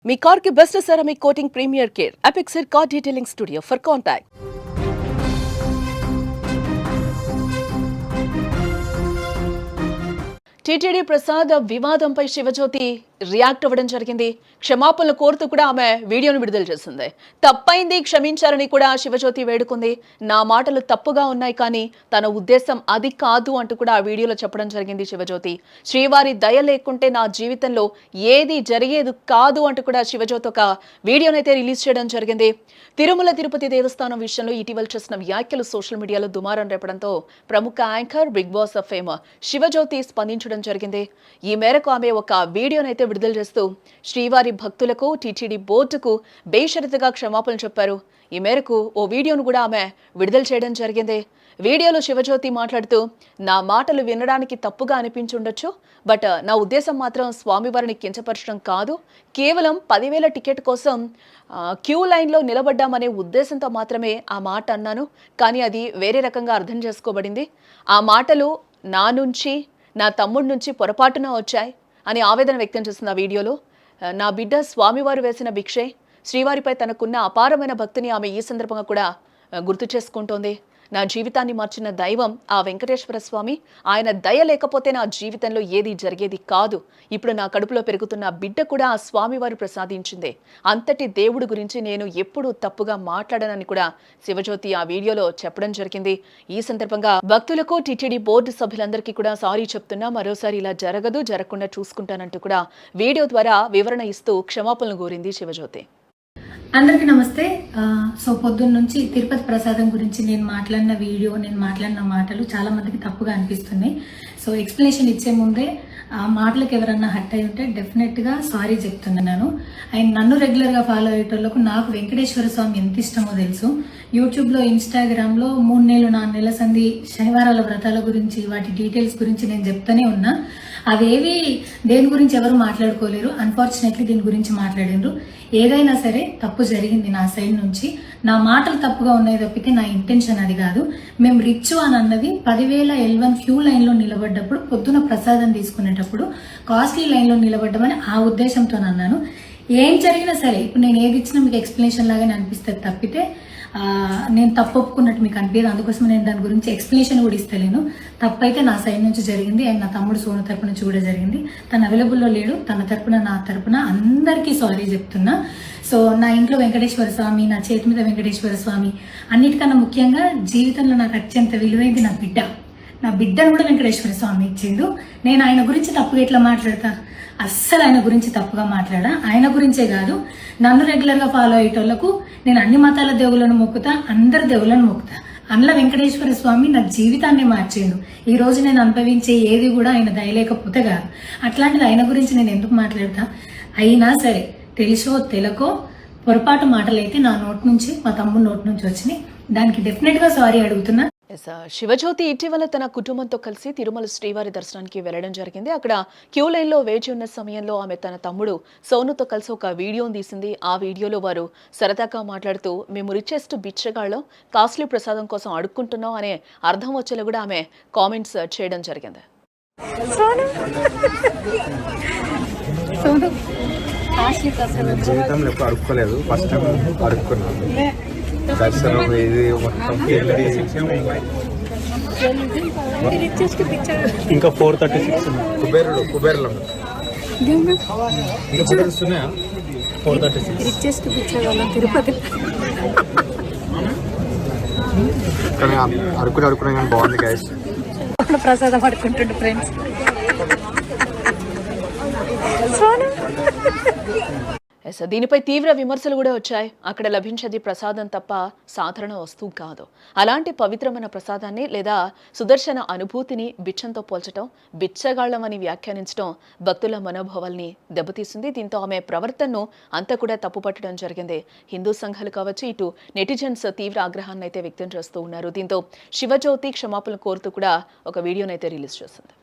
మీ car కి best ceramic coating premier care Apexer car detailing studio for contact. TTD prasad వివాదంపై Shivajyothi react అవ్వడం జరిగింది. క్షమాపణలు కోరుతూ కూడా ఆమె వీడియోను విడుదల చేసింది. తప్పైంది, క్షమించారని కూడా శివజ్యోతి వేడుకుంది. నా మాటలు తప్పుగా ఉన్నాయి, కానీ తన ఉద్దేశం అది కాదు అంటూ కూడా ఆ వీడియోలో చెప్పడం జరిగింది శివజ్యోతి. శ్రీవారి దయ లేకుంటే నా జీవితంలో ఏది జరిగేది కాదు అంటూ కూడా శివజ్యోతి ఒక వీడియోనైతే రిలీజ్ చేయడం జరిగింది. తిరుమల తిరుపతి దేవస్థానం విషయంలో ఇటీవల చేసిన వ్యాఖ్యలు సోషల్ మీడియాలో దుమారం రేపడంతో ప్రముఖ anchor big boss fame Shivajyothi స్పందించడం జరిగింది. ఈ మేరకు ఆమె ఒక వీడియోనైతే విడుదల చేస్తూ శ్రీవారి భక్తులకు, టీటీడీ బోర్డుకు బేషరతుగా క్షమాపణలు చెప్పారు. ఈ మేరకు ఓ వీడియోను కూడా ఆమె విడుదల చేయడం జరిగింది. వీడియోలో శివజ్యోతి మాట్లాడుతూ, నా మాటలు వినడానికి తప్పుగా అనిపించుండొచ్చు, బట్ నా ఉద్దేశం మాత్రం స్వామివారిని కించపరచడం కాదు. కేవలం 10,000 టికెట్ కోసం క్యూ లైన్లో నిలబడ్డామనే ఉద్దేశంతో మాత్రమే ఆ మాట అన్నాను, కానీ అది వేరే రకంగా అర్థం చేసుకోబడింది. ఆ మాటలు నా నుంచి, నా తమ్ముడి నుంచి పొరపాటున వచ్చాయి అని ఆవేదన వ్యక్తం చేస్తున్న వీడియోలో, నా బిడ్డ స్వామివారు వేసిన భిక్షే, శ్రీవారిపై తనకున్న అపారమైన భక్తిని ఆమె ఈ సందర్భంగా కూడా గుర్తు చేసుకుంటోంది. నా జీవితాన్ని మార్చిన దైవం ఆ వెంకటేశ్వర స్వామి. ఆయన దయ లేకపోతే నా జీవితంలో ఏది జరిగేది కాదు. ఇప్పుడు నా కడుపులో పెరుగుతున్న బిడ్డ కూడా ఆ స్వామివారు ప్రసాదించిందే. అంతటి దేవుడి గురించి నేను ఎప్పుడూ తప్పుగా మాట్లాడనని కూడా శివజ్యోతి ఆ వీడియోలో చెప్పడం జరిగింది. ఈ సందర్భంగా భక్తులకు, టీటీడీ బోర్డు సభ్యులందరికీ కూడా సారీ చెప్తున్నా, మరోసారి ఇలా జరగకుండా చూసుకుంటానంటూ కూడా వీడియో ద్వారా వివరణ ఇస్తూ క్షమాపణలు కోరింది శివజ్యోతి. అందరికీ నమస్తే. సో పొద్దున్న నుంచి తిరుపతి ప్రసాదం గురించి నేను మాట్లాడిన వీడియో, నేను మాట్లాడిన మాటలు చాలా మందికి తప్పుగా అనిపిస్తున్నాయి. సో ఎక్స్ప్లెనేషన్ ఇచ్చే ముందే ఆ మాటలకు ఎవరన్నా హట్ అయి ఉంటే డెఫినెట్గా సారీ చెప్తున్నాను. అండ్ నన్ను రెగ్యులర్గా ఫాలో అయ్యేటోళ్లకు నాకు వెంకటేశ్వర స్వామి ఎంత ఇష్టమో తెలుసు. యూట్యూబ్లో, ఇన్స్టాగ్రామ్లో 3 నెలలు 4 నెలల సంధి శనివారాల వ్రతాల గురించి, వాటి డీటెయిల్స్ గురించి నేను చెప్తూనే ఉన్నా. అవేవి దేని గురించి ఎవరు మాట్లాడుకోలేరు. అన్ఫార్చునేట్లీ దీని గురించి మాట్లాడిండ్రు. ఏదైనా సరే తప్పు జరిగింది నా సైడ్ నుంచి. నా మాటలు తప్పుగా ఉన్నాయి తప్పితే నా ఇంటెన్షన్ అది కాదు. మేము రిచ్ అని అన్నది 10,000 L1 క్యూ లైన్లో నిలబడ్డప్పుడు, పొద్దున ప్రసాదం తీసుకునేటప్పుడు కాస్ట్లీ లైన్లో నిలబడ్డమని ఆ ఉద్దేశంతో అన్నాను. ఏం జరిగినా సరే ఇప్పుడు నేను ఏది ఇచ్చినా మీకు ఎక్స్ప్లెనేషన్ లాగానే అనిపిస్తుంది తప్పితే నేను తప్పు ఒప్పుకున్నట్టు మీకు అనిపించదు. అందుకోసం నేను దాని గురించి ఎక్స్ప్లెనేషన్ కూడా ఇస్తలేను. తప్పైతే నా సైడ్ నుంచి జరిగింది అండ్ నా తమ్ముడు సోను తరపున నుంచి కూడా జరిగింది. తను అవైలబుల్లో లేడు. తన తరపున, నా తరపున అందరికీ సారీ చెప్తున్నా. సో నా ఇంట్లో వెంకటేశ్వర స్వామి, నా చేతి మీద వెంకటేశ్వర స్వామి, అన్నిటికన్నా ముఖ్యంగా జీవితంలో నాకు అత్యంత విలువైంది నా బిడ్డ. నా బిడ్డను కూడా వెంకటేశ్వర స్వామి ఇచ్చిండు. నేను ఆయన గురించి తప్పుగా ఎట్లా మాట్లాడతా? అస్సలు ఆయన గురించి తప్పుగా మాట్లాడా. ఆయన గురించే కాదు, నన్ను రెగ్యులర్గా ఫాలో అయ్యేటోళ్లకు నేను అన్ని మతాల దేవులను మొక్కుతా, అందరి దేవులను మొక్కుతా. అందులో వెంకటేశ్వర స్వామి నా జీవితాన్ని మార్చిండు. ఈ రోజు నేను అనుభవించే ఏది కూడా ఆయన దయలేకపోతే కాదు. అట్లాంటిది ఆయన గురించి నేను ఎందుకు మాట్లాడతా? అయినా సరే తెలుసో తెలకో పొరపాటు మాటలైతే నా నోటి నుంచి, మా తమ్ముడు నోటి నుంచి వచ్చినాయి. దానికి డెఫినెట్గా సారీ అడుగుతున్నా. శివజ్యోతి ఇటీవల తన కుటుంబంతో కలిసి తిరుమల శ్రీవారి దర్శనానికి వెళ్లడం జరిగింది. అక్కడ క్యూ లైన్ లో వేచి ఉన్న సమయంలో ఆమె తన తమ్ముడు సోనుతో కలిసి ఒక వీడియోను తీసింది. ఆ వీడియోలో వారు సరదాగా మాట్లాడుతూ, మేము రిచెస్ట్ బిచ్చగాళ్ళం, కాస్ట్లీ ప్రసాదం కోసం అడుక్కుంటున్నాం అనే అర్థం వచ్చేలా కూడా ఆమె కామెంట్స్ చేయడం జరిగింది. జీవితంలో ఎప్పుడు అడుక్కోలేదు, ఫస్ట్ టైం అడుక్కున్నాను. దర్శనం ఇది మొత్తం ఇంకా 436 కుబేరులో ఇంకా ఫోటోస్ ఉన్నాయా? 436 తిరుపతి. కానీ అడుక్కునే కానీ బాగుంది గైస్. ప్రసాదం పడుకుంటుండే ఫ్రెండ్స్. దీనిపై తీవ్ర విమర్శలు కూడా వచ్చాయి. అక్కడ లభించేది ప్రసాదం తప్ప సాధారణ వస్తువు కాదు. అలాంటి పవిత్రమైన ప్రసాదాన్ని లేదా సుదర్శన అనుభూతిని బిచ్చంతో పోల్చడం, బిచ్చగాళ్లమని వ్యాఖ్యానించడం భక్తుల మనోభావాల్ని దెబ్బతీసింది. దీంతో ఆమె ప్రవర్తనను అంతా కూడా తప్పుపట్టడం జరిగింది. హిందూ సంఘాలు కావచ్చు, ఇటు నెటిజన్స్ తీవ్ర ఆగ్రహాన్ని అయితే వ్యక్తం చేస్తూ ఉన్నారు. దీంతో శివజ్యోతి క్షమాపణలు కోరుతూ కూడా ఒక వీడియోనైతే రిలీజ్ చేసింది.